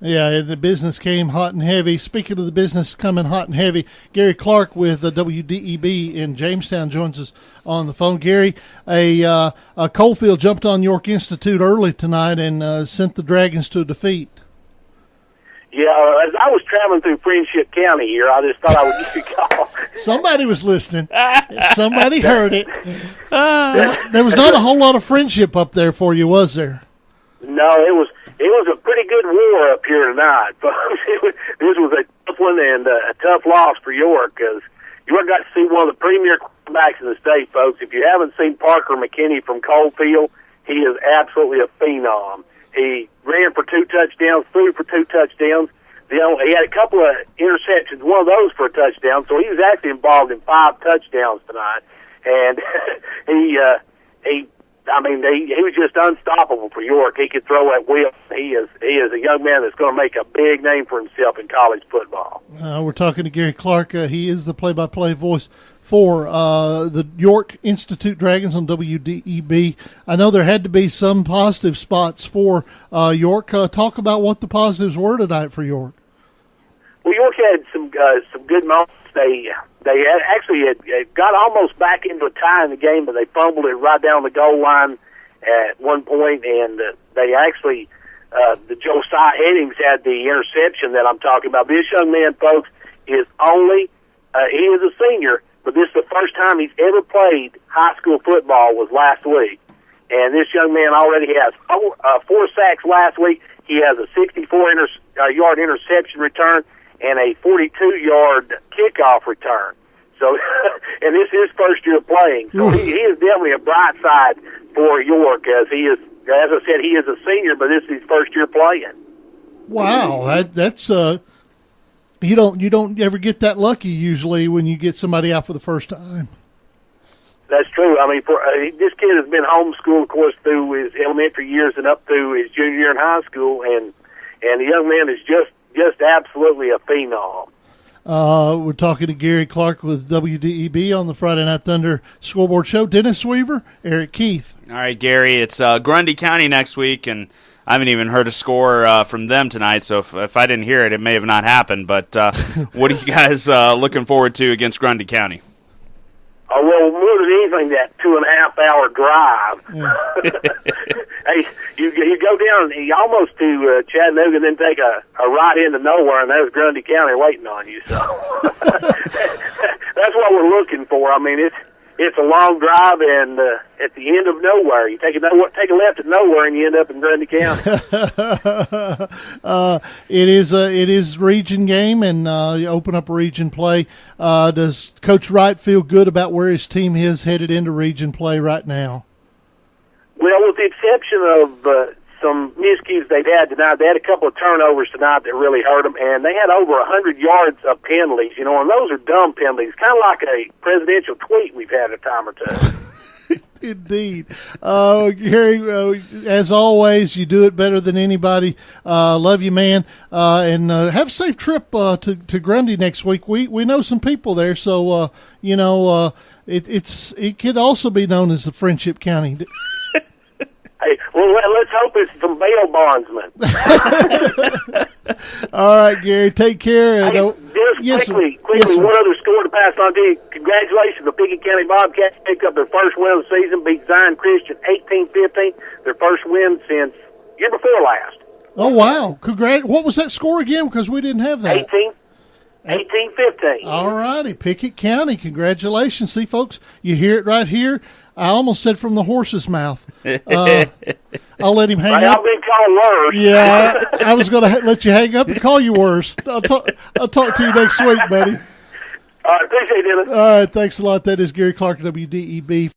Yeah, and the business came hot and heavy. Speaking of the business coming hot and heavy, Gary Clark with WDEB in Jamestown joins us on the phone. Gary, a Coalfield jumped on York Institute early tonight and sent the Dragons to a defeat. Yeah, as I was traveling through Friendship County here, I just thought I would give you a call. Somebody was listening. Somebody heard it. There was not a whole lot of friendship up there for you, was there? No, it was a pretty good war up here tonight, folks. This was a tough one and a tough loss for York, because York got to see one of the premier quarterbacks in the state, folks. If you haven't seen Parker McKinney from Coalfield, he is absolutely a phenom. He ran for 2 touchdowns, threw for 2 touchdowns. He had a couple of interceptions, one of those for a touchdown, so he was actually involved in 5 touchdowns tonight. And he was just unstoppable for York. He could throw at will. He is a young man that's going to make a big name for himself in college football. We're talking to Gary Clark. He is the play-by-play voice for the York Institute Dragons on WDEB. I know there had to be some positive spots for York. Talk about what the positives were tonight for York. Well, York had some good moments. They had got almost back into a tie in the game, but they fumbled it right down the goal line at one point, and they actually the Josiah Headings had the interception that I'm talking about. This young man, folks, is he is a senior, but this is the first time he's ever played high school football was last week. And this young man already has 4 sacks last week. He has a 64-yard interception return and a 42-yard kickoff return. So, and this is his first year playing. So he is definitely a bright side for York, as he is, as I said, he is a senior, but this is his first year playing. Wow, that's you don't ever get that lucky usually when you get somebody out for the first time. That's true. I mean, this kid has been homeschooled, of course, through his elementary years and up through his junior year in high school, and the young man is just absolutely a phenom. We're talking to Gary Clark with WDEB on the Friday Night Thunder Scoreboard Show. Dennis Weaver, Eric Keith. All right, Gary, it's Grundy County next week, and I haven't even heard a score from them tonight, so if I didn't hear it, it may have not happened. But what are you guys looking forward to against Grundy County? Oh, well, more than anything, that 2.5-hour drive. Yeah. Hey, you go down almost to Chattanooga and then take a right into nowhere, and there's Grundy County waiting on you. So that's what we're looking for. I mean, it's a long drive, and at the end of nowhere, you take a left at nowhere, and you end up in Grundy County. It is region game, and you open up region play. Does Coach Wright feel good about where his team is headed into region play right now? Well, with the exception of some miscues they've had tonight, they had a couple of turnovers tonight that really hurt them, and they had over 100 yards of penalties, and those are dumb penalties, kind of like a presidential tweet we've had a time or two. Indeed. Gary, as always, you do it better than anybody. Love you, man, and have a safe trip to Grundy next week. We know some people there, so it could also be known as the Friendship County. Hey, well, let's hope it's some bail bondsmen. All right, Gary, take care. Hey, quickly, one other score to pass on to you. Congratulations, the Pickett County Bobcats picked up their first win of the season, beat Zion Christian 18-15, their first win since year before last. Oh, wow. What was that score again? Because we didn't have that. 18-15. All righty, Pickett County. Congratulations. See, folks, you hear it right here. I almost said from the horse's mouth. I'll let him hang up. I've been called worse. Yeah, I was going to let you hang up and call you worse. I'll talk to you next week, buddy. All right, appreciate it, Dennis. All right, thanks a lot. That is Gary Clark, WDEB.